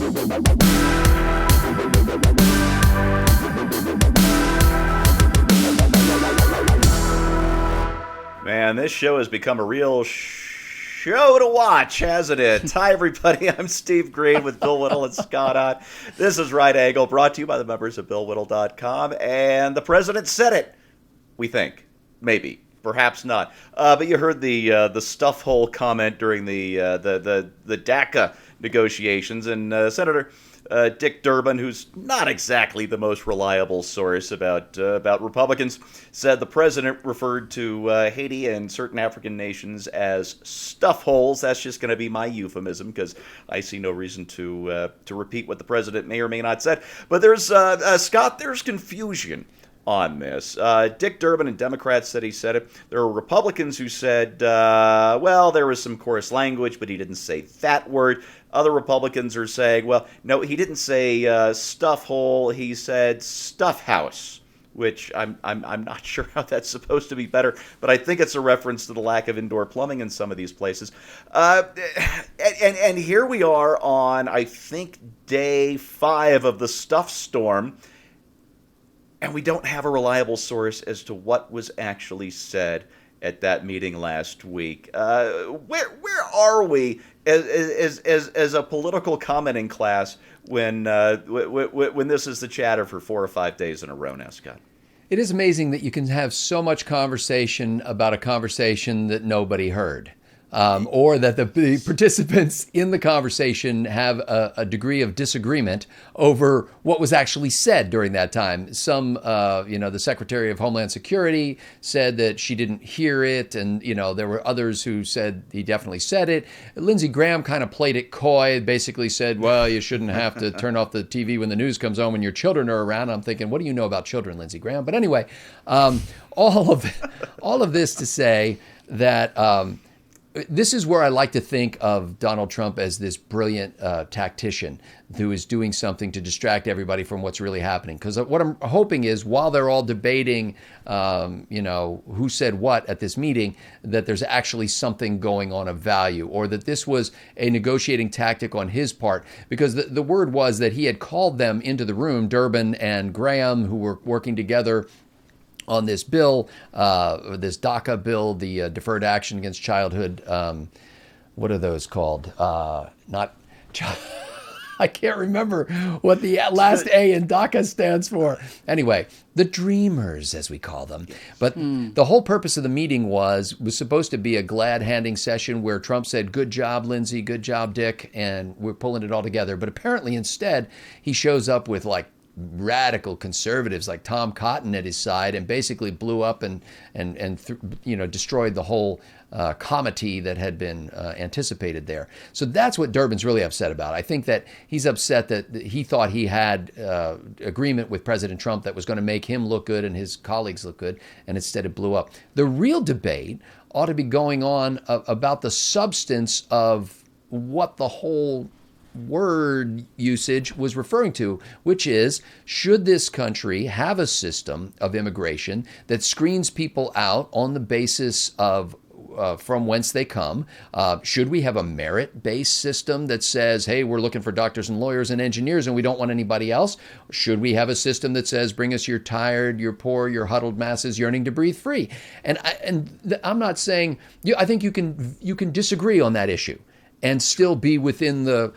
Man, this show has become a real show to watch, hasn't it? Hi, everybody. I'm Steve Green with Bill Whittle and Scott Ott. This is Right Angle, brought to you by the members of BillWhittle.com. And the president said it, we think. Maybe. Perhaps not. But you heard the stuff hole comment during the DACA negotiations. And Senator Dick Durbin, who's not exactly the most reliable source about Republicans, said the president referred to Haiti and certain African nations as stuff holes. That's just going to be my euphemism because I see no reason to repeat what the president may or may not said. But there's Scott, there's confusion on this. Dick Durbin and Democrats said he said it. There are Republicans who said, well, there was some coarse language, but he didn't say that word. Other Republicans are saying, well, no, he didn't say stuff hole. He said stuff house, which I'm not sure how that's supposed to be better, but I think it's a reference to the lack of indoor plumbing in some of these places. And here we are on, I think, day 5 of the stuff storm. And we don't have a reliable source as to what was actually said at that meeting last week. Where are we as a political commenting class when this is the chatter for 4 or 5 days in a row now, Scott? It is amazing that you can have so much conversation about a conversation that nobody heard. Or that the participants in the conversation have a degree of disagreement over what was actually said during that time. Some, the Secretary of Homeland Security said that she didn't hear it, and there were others who said he definitely said it. Lindsey Graham kind of played it coy, basically said, "Well, you shouldn't have to turn off the TV when the news comes on when your children are around." I'm thinking, what do you know about children, Lindsey Graham? But anyway, all of this to say that. This is where I like to think of Donald Trump as this brilliant tactician who is doing something to distract everybody from what's really happening. Because what I'm hoping is while they're all debating, who said what at this meeting, that there's actually something going on of value, or that this was a negotiating tactic on his part. Because the word was that he had called them into the room, Durbin and Graham, who were working together on this bill, this DACA bill, the Deferred Action Against Childhood, what are those called? I can't remember what the last A in DACA stands for. Anyway, the Dreamers, as we call them. But the whole purpose of the meeting was supposed to be a glad-handing session where Trump said, "Good job, Lindsey, good job, Dick," and we're pulling it all together. But apparently instead, he shows up with radical conservatives like Tom Cotton at his side, and basically blew up and destroyed the whole comity that had been anticipated there. So that's what Durbin's really upset about. I think that he's upset that he thought he had agreement with President Trump that was going to make him look good and his colleagues look good, and instead it blew up. The real debate ought to be going on about the substance of what the whole word usage was referring to, which is, should this country have a system of immigration that screens people out on the basis of from whence they come? Should we have a merit-based system that says, hey, we're looking for doctors and lawyers and engineers and we don't want anybody else? Should we have a system that says, bring us your tired, your poor, your huddled masses yearning to breathe free? And I'm not saying, I think you can disagree on that issue and still be within the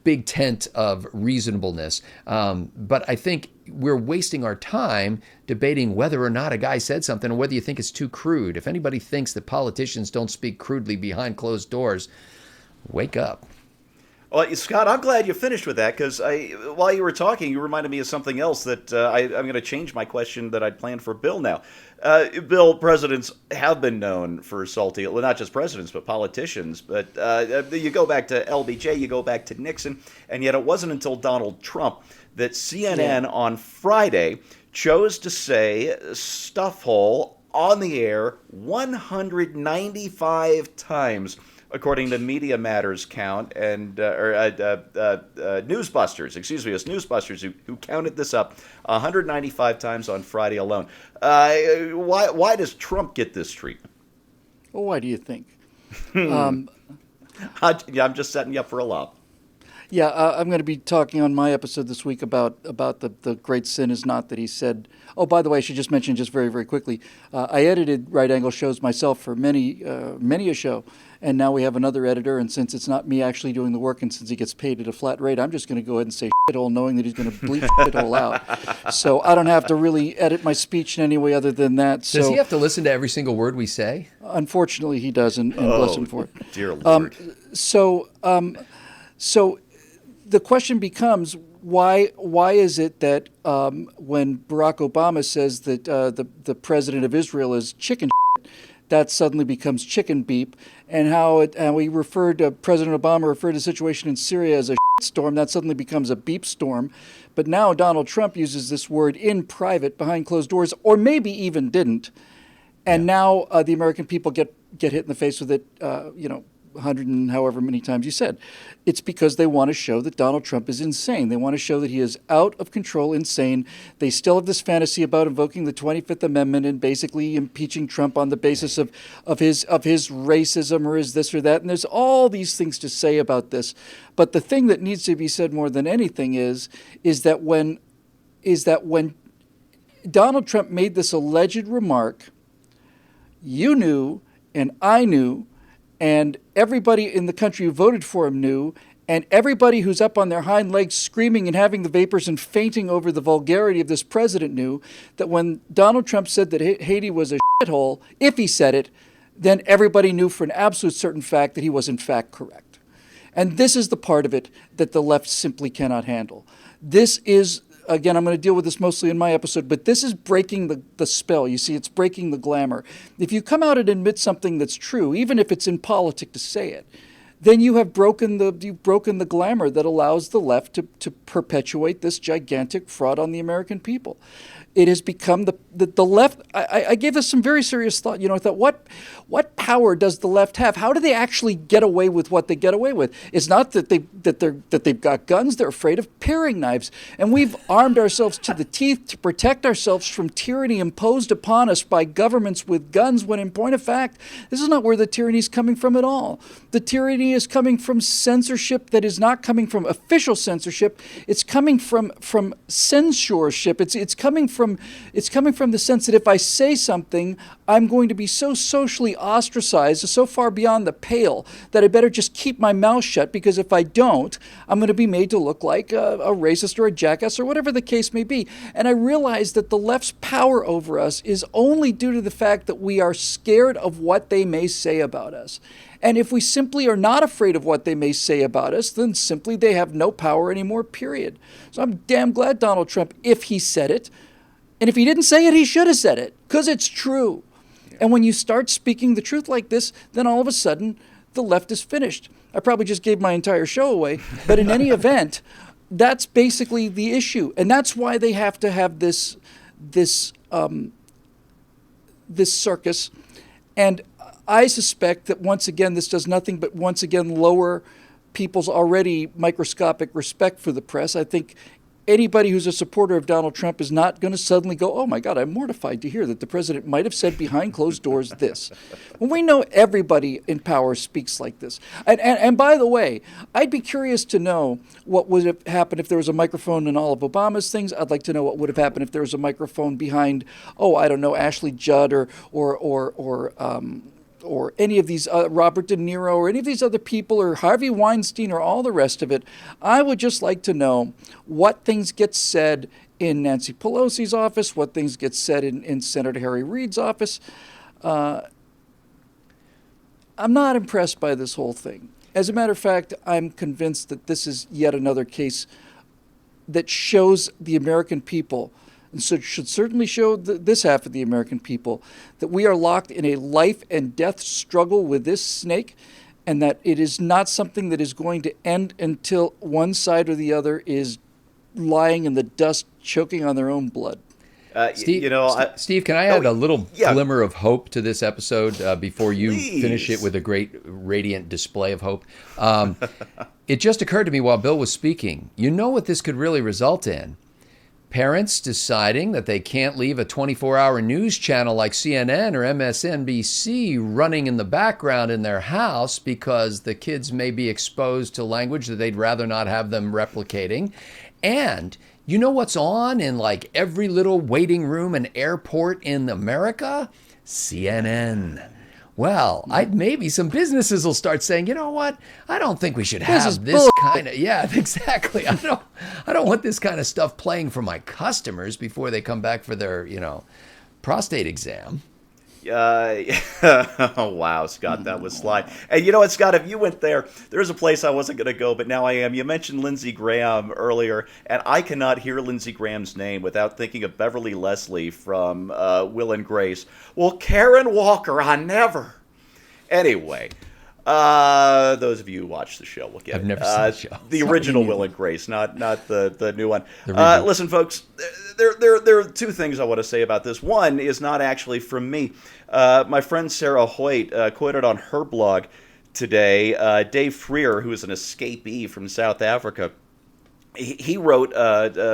big tent of reasonableness. But I think we're wasting our time debating whether or not a guy said something or whether you think it's too crude. If anybody thinks that politicians don't speak crudely behind closed doors, wake up. Well, Scott, I'm glad you finished with that, because while you were talking, you reminded me of something else that I'm going to change my question that I'd planned for Bill now. Bill, presidents have been known for salty, well, not just presidents, but politicians. But you go back to LBJ, you go back to Nixon, and yet it wasn't until Donald Trump that CNN on Friday chose to say stuff hole on the air 195 times. According to Media Matters count and Newsbusters, it's Newsbusters who counted this up 195 times on Friday alone. Why does Trump get this treatment? Well, why do you think? I'm just setting you up for a lob. Yeah, I'm going to be talking on my episode this week about the great sin is not that he said. Oh, by the way, I should just mention just very, very quickly. I edited Right Angle shows myself for many a show, and now we have another editor. And since it's not me actually doing the work, and since he gets paid at a flat rate, I'm just going to go ahead and say shithole, knowing that he's going to bleep shithole out. So I don't have to really edit my speech in any way other than that. So, Does he have to listen to every single word we say? unfortunately, he does, and bless him for it. Dear Lord. So the question becomes, why is it that when Barack Obama says that the president of Israel is chicken shit, that suddenly becomes chicken beep, and President Obama referred to the situation in Syria as a shit storm, that suddenly becomes a beep storm. But now Donald Trump uses this word in private behind closed doors, or maybe even didn't, and now the American people get hit in the face with it. 100 and however many times you said. It's because they want to show that Donald Trump is insane. They want to show that he is out of control, insane. They still have this fantasy about invoking the 25th Amendment and basically impeaching Trump on the basis of his racism or his this or that. And there's all these things to say about this. But the thing that needs to be said more than anything is that when Donald Trump made this alleged remark, you knew and I knew, and everybody in the country who voted for him knew, and everybody who's up on their hind legs screaming and having the vapors and fainting over the vulgarity of this president knew that when Donald Trump said that Haiti was a shithole, if he said it, then everybody knew for an absolute certain fact that he was in fact correct. And this is the part of it that the left simply cannot handle. This is, again, I'm going to deal with this mostly in my episode, but this is breaking the spell. You see, it's breaking the glamour. If you come out and admit something that's true, even if it's impolitic to say it, then you've broken the glamour that allows the left to perpetuate this gigantic fraud on the American people. It has become the left. I gave this some very serious thought. I thought, what power does the left have? How do they actually get away with what they get away with? It's not that they've got guns. They're afraid of paring knives, and we've armed ourselves to the teeth to protect ourselves from tyranny imposed upon us by governments with guns. When in point of fact, this is not where the tyranny is coming from at all. The tyranny is coming from censorship that is not coming from official censorship. It's coming from censorship. It's coming from the sense that if I say something, I'm going to be so socially ostracized, so far beyond the pale, that I better just keep my mouth shut, because if I don't, I'm going to be made to look like a racist or a jackass or whatever the case may be. And I realize that the left's power over us is only due to the fact that we are scared of what they may say about us. And if we simply are not afraid of what they may say about us, then simply they have no power anymore, period. So I'm damn glad Donald Trump, if he said it, and if he didn't say it, he should have said it, because it's true. Yeah. And when you start speaking the truth like this, then all of a sudden, the left is finished. I probably just gave my entire show away, but in any event, that's basically the issue. And that's why they have to have this circus. And I suspect that once again, this does nothing but once again lower people's already microscopic respect for the press. I think anybody who's a supporter of Donald Trump is not going to suddenly go, oh my God, I'm mortified to hear that the president might have said behind closed doors this. When we know everybody in power speaks like this. And by the way, I'd be curious to know what would have happened if there was a microphone in all of Obama's things. I'd like to know what would have happened if there was a microphone behind, Ashley Judd or any of these, Robert De Niro, or any of these other people, or Harvey Weinstein, or all the rest of it. I would just like to know what things get said in Nancy Pelosi's office, what things get said in Senator Harry Reid's office. I'm not impressed by this whole thing. As a matter of fact, I'm convinced that this is yet another case that shows the American people, and so it should certainly show this half of the American people, that we are locked in a life and death struggle with this snake, and that it is not something that is going to end until one side or the other is lying in the dust, choking on their own blood. Steve, Steve, can I add a little glimmer of hope to this episode before you finish it with a great radiant display of hope? It just occurred to me while Bill was speaking, you know what this could really result in? Parents deciding that they can't leave a 24-hour news channel like CNN or MSNBC running in the background in their house because the kids may be exposed to language that they'd rather not have them replicating. And you know what's on in like every little waiting room and airport in America? CNN. Well, maybe some businesses will start saying, you know what? I don't think we should have this kind of, yeah, exactly. I don't want this kind of stuff playing for my customers before they come back for their, prostate exam. Oh, wow, Scott, that was sly. And you know what, Scott, if you went there's a place I wasn't going to go, but now I am. You mentioned Lindsey Graham earlier, and I cannot hear Lindsey Graham's name without thinking of Beverly Leslie from Will and Grace. Well, Karen Walker, I never. Anyway, those of you who watch the show will get I've never seen the show. The original Will and Grace, not the new one. The listen, folks, there are two things I want to say about this. One is not actually from me. My friend Sarah Hoyt quoted on her blog today Dave Freer, who is an escapee from South Africa. He wrote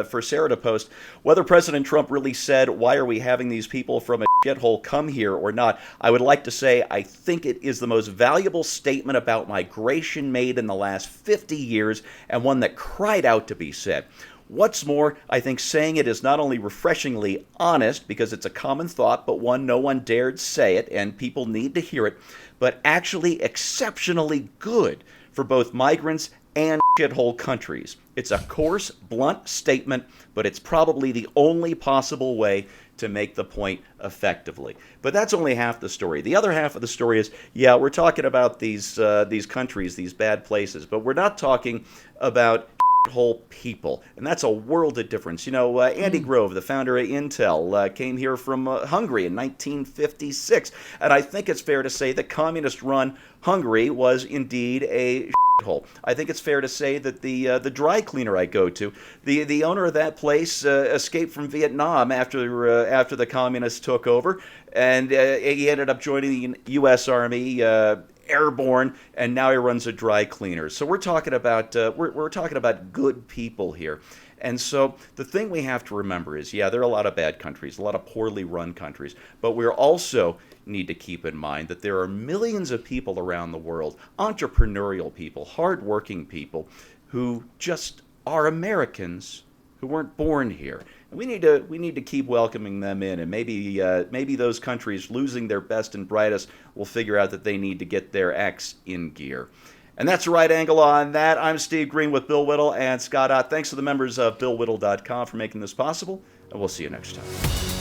for Sarah to post, whether President Trump really said, why are we having these people from a shithole come here or not, I would like to say I think it is the most valuable statement about migration made in the last 50 years and one that cried out to be said. What's more, I think saying it is not only refreshingly honest, because it's a common thought, but one no one dared say it, and people need to hear it, but actually exceptionally good for both migrants and shithole countries. It's a coarse, blunt statement, but it's probably the only possible way to make the point effectively. But that's only half the story. The other half of the story is, yeah, we're talking about these countries, these bad places, but we're not talking about whole people, and that's a world of difference. Andy Grove, the founder of Intel, came here from Hungary in 1956, and I think it's fair to say that communist-run Hungary was indeed a hole. I think it's fair to say that the dry cleaner I go to, the owner of that place escaped from Vietnam after the communists took over, and he ended up joining the U.S. Army. Airborne, and now he runs a dry cleaner. So we're talking about we're talking about good people here. And so the thing we have to remember is, yeah, there are a lot of bad countries, a lot of poorly run countries, but we also need to keep in mind that there are millions of people around the world, entrepreneurial people, hardworking people, who just are Americans who weren't born here. And we need to keep welcoming them in, and maybe those countries losing their best and brightest will figure out that they need to get their acts in gear. And that's the right angle on that. I'm Steve Green with Bill Whittle and Scott Ott. Thanks to the members of BillWhittle.com for making this possible, and we'll see you next time.